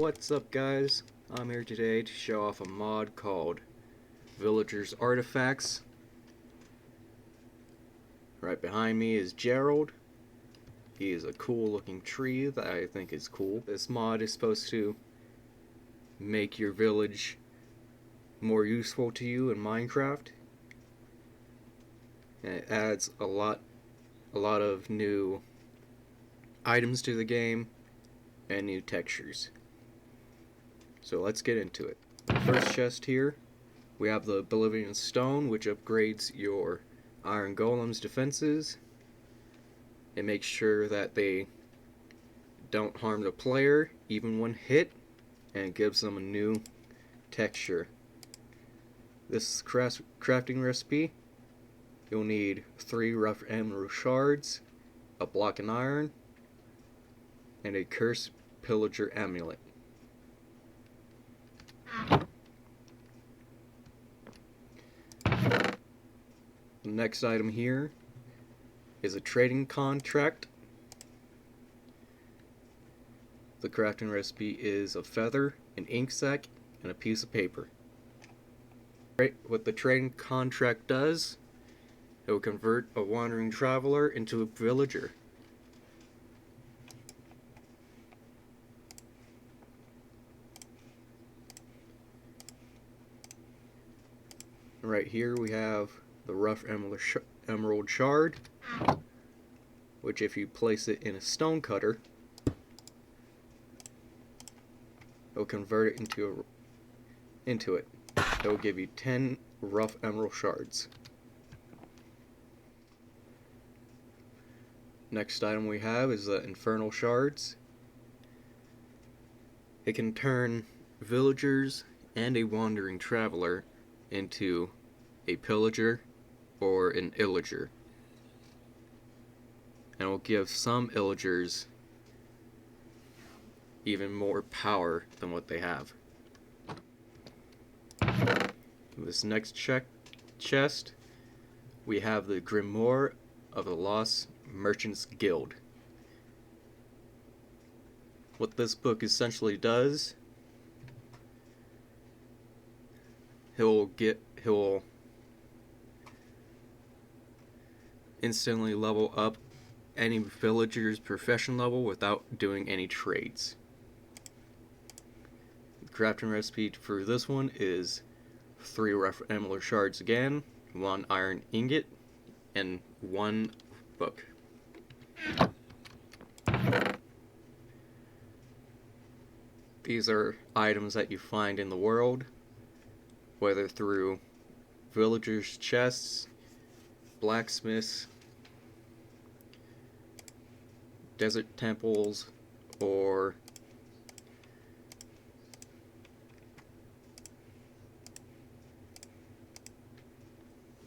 What's up guys, I'm here today to show off a mod called Villagers Artifacts. Right behind me is Gerald. He is a cool looking tree that I think is cool. This mod is supposed to make your village more useful to you in Minecraft. And it adds a lot of new items to the game and new textures. So let's get into it. First chest here, we have the Oblivion Stone, which upgrades your Iron Golem's defenses. It makes sure that they don't harm the player even when hit, and it gives them a new texture. This crafting recipe, you'll need 3 rough emerald shards, a block of iron, and a cursed pillager amulet. The next item here is a trading contract. The crafting recipe is a feather, an ink sac, and a piece of paper. What the trading contract does, it will convert a wandering traveler into a villager. Right here we have the rough emerald shard, which if you place it in a stone cutter, it'll convert it into it. It will give you 10 rough emerald shards. Next item we have is the Infernal Shards. It can turn villagers and a wandering traveler into a pillager or an illager, and will give some illagers even more power than what they have. This next chest, we have the Grimoire of the Lost Merchants Guild. What this book essentially does, he'll instantly level up any villager's profession level without doing any trades. The crafting recipe for this one is 3 rough emerald shards again, 1 iron ingot, and 1 book. These are items that you find in the world, whether through villagers' chests, blacksmiths, desert temples, or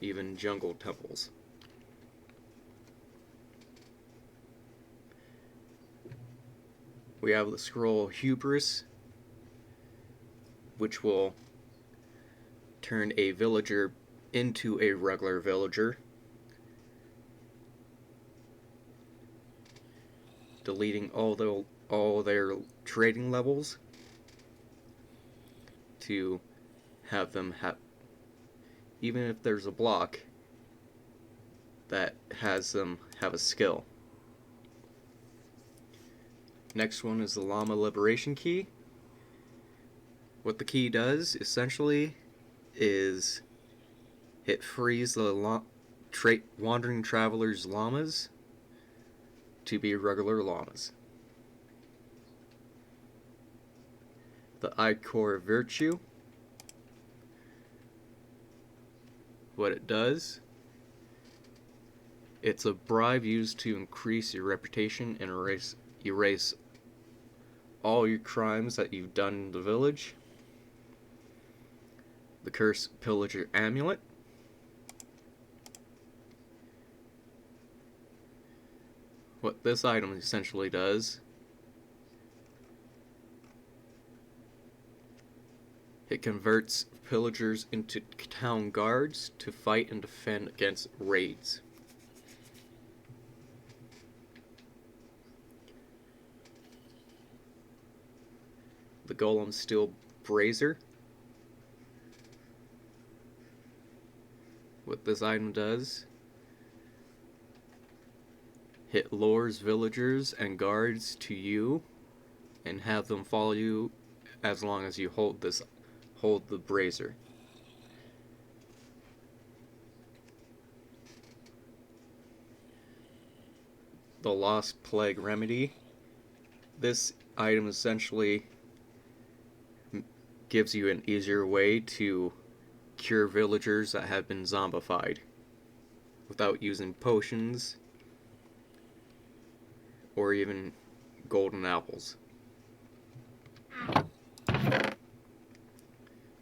even jungle temples. We have the scroll Hubris, which will turn a villager into a regular villager, deleting all their trading levels to have them even if there's a block that has them have a skill. Next one is the Llama Liberation Key. What the key does essentially is it frees the wandering travelers' llamas to be regular llamas. The Ichor Virtue. What it does, it's a bribe used to increase your reputation and erase all your crimes that you've done in the village. The Cursed Pillager Amulet. What this item essentially does, it converts pillagers into town guards to fight and defend against raids. the Golem Steel Brazier. What this item does: hit lures villagers and guards to you and have them follow you as long as you hold the brazier. The Lost Plague Remedy. This item essentially gives you an easier way to cure villagers that have been zombified without using potions or even golden apples.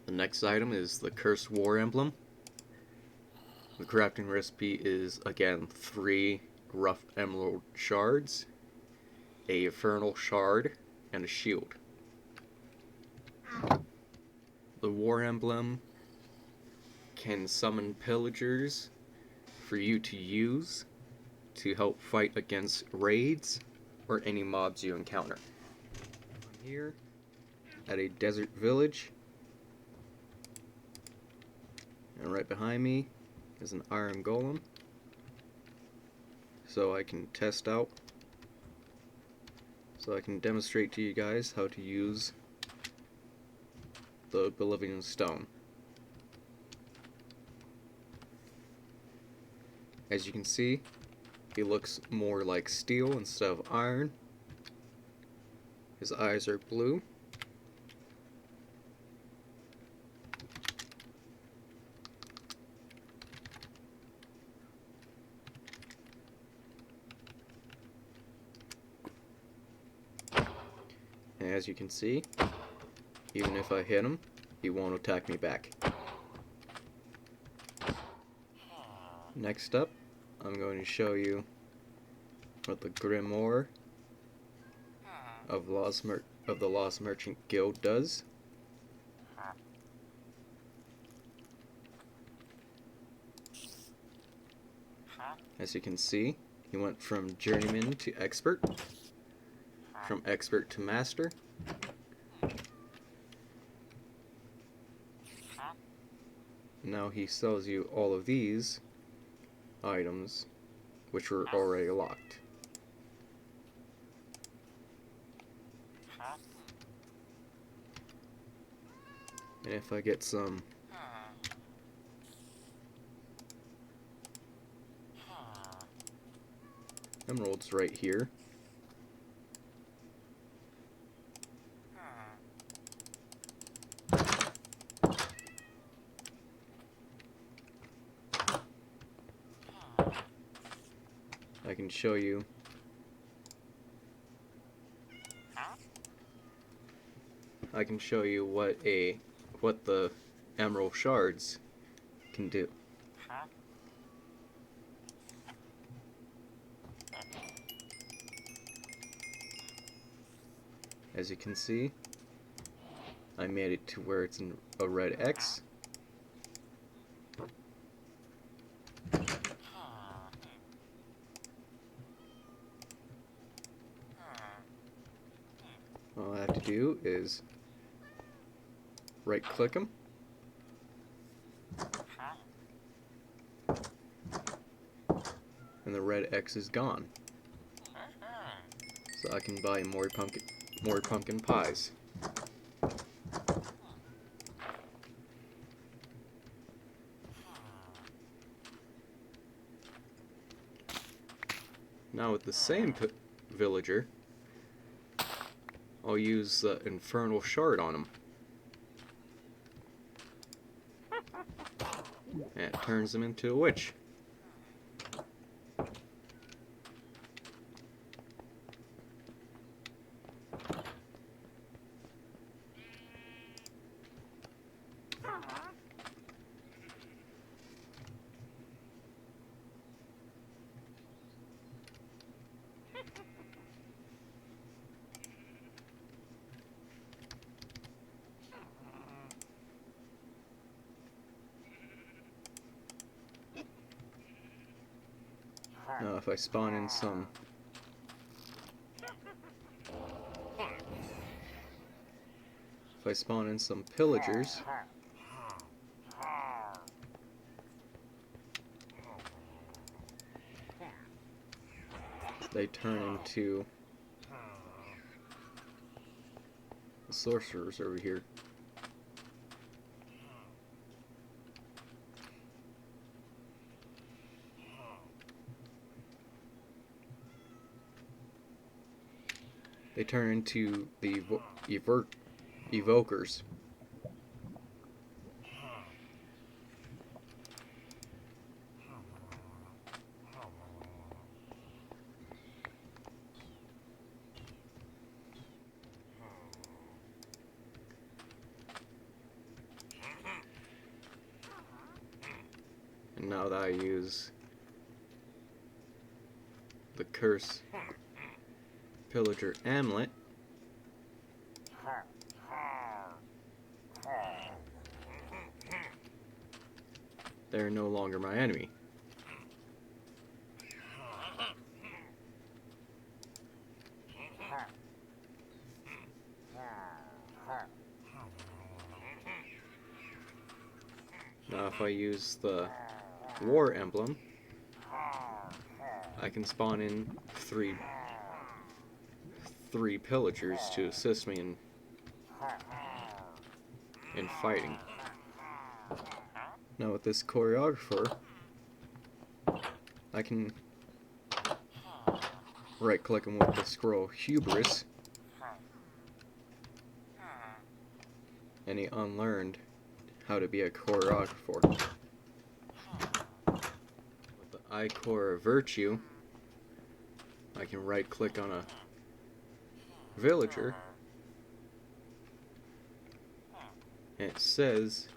The next item is the Cursed War Emblem. The crafting recipe is again 3 rough emerald shards, a Infernal Shard, and a shield. The War Emblem can summon pillagers for you to use to help fight against raids or any mobs you encounter. I'm here at a desert village, and right behind me is an iron golem, so I can test out, so I can demonstrate to you guys how to use the Bolivian stone. As you can see, he looks more like steel instead of iron. His eyes are blue. And as you can see, even if I hit him, he won't attack me back. Next up, I'm going to show you what the Grimoire of the Lost Merchant Guild does. As you can see, he went from journeyman to expert, from expert to master. Now he sells you all of these items, which were already locked. And if I get some emeralds right here, I can show you what the Emerald Shards can do. As you can see, I made it to where it's in a red X. All I have to do is right click them, and the red X is gone. So I can buy more pumpkin pies. Now with the same villager, I'll use the Infernal Shard on him. And it turns him into a witch. Now if I spawn in some If I spawn in some pillagers, they turn into the sorcerers over here. They turn into the evokers. And now that I use the curse pillager amulet, they're no longer my enemy. Now if I use the War Emblem, I can spawn in three pillagers to assist me in fighting. Now with this choreographer, I can right click him with the scroll Hubris, and he unlearned how to be a choreographer. With the I-Core Virtue, I can right click on a villager, and it says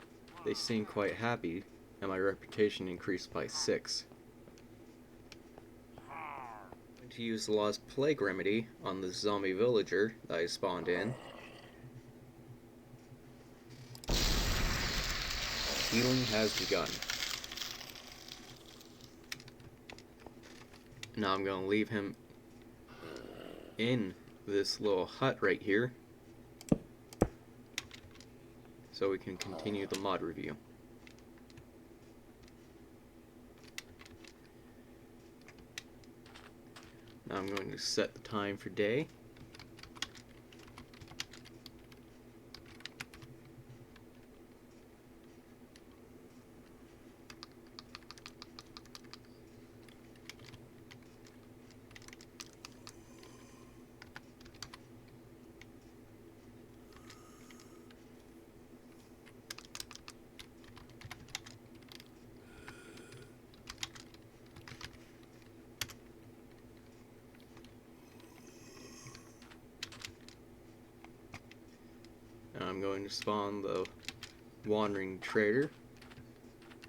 they seem quite happy and my reputation increased by 6. I'm going to use the Lost Plague Remedy on the zombie villager that I spawned in. Healing has begun. Now I'm going to leave him in this little hut right here so we can continue the mod review. Now I'm going to set the time for day. Now I'm going to spawn the Wandering Trader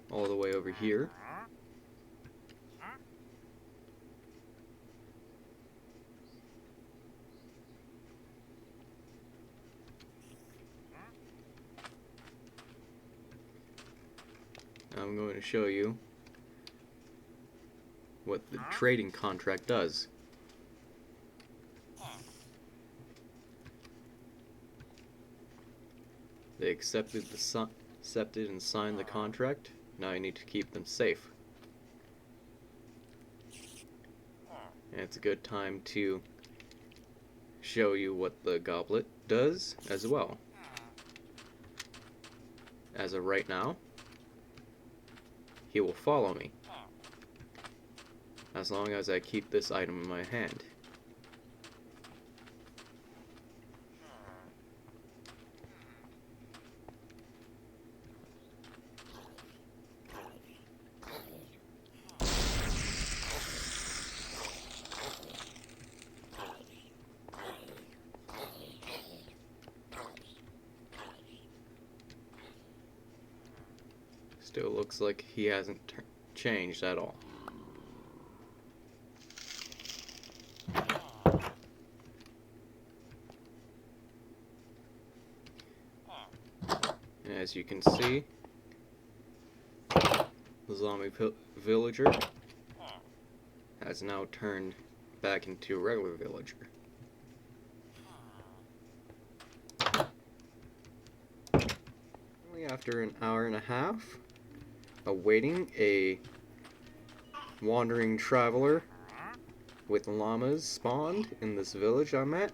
all the way over here. Now I'm going to show you what the trading contract does. They accepted and signed the contract. Now I need to keep them safe. And it's a good time to show you what the goblet does as well. As of right now, he will follow me as long as I keep this item in my hand. Still looks like he hasn't changed at all. And as you can see, the zombie villager has now turned back into a regular villager. after an hour and a half, awaiting a wandering traveler with llamas spawned in this village I'm at.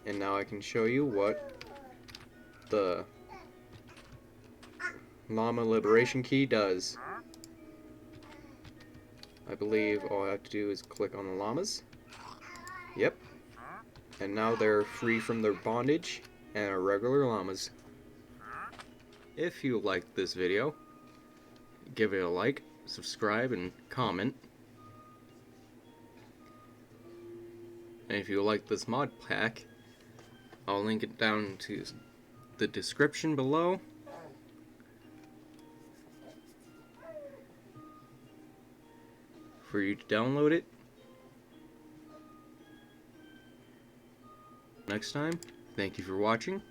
And now I can show you what the Llama Liberation Key does. I believe all I have to do is click on the llamas. Yep. And now they're free from their bondage and are regular llamas. If you liked this video, give it a like, subscribe, and comment. And if you like this mod pack, I'll link it down to the description below. For you to download it. Next time, thank you for watching.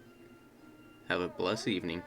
Have a blessed evening.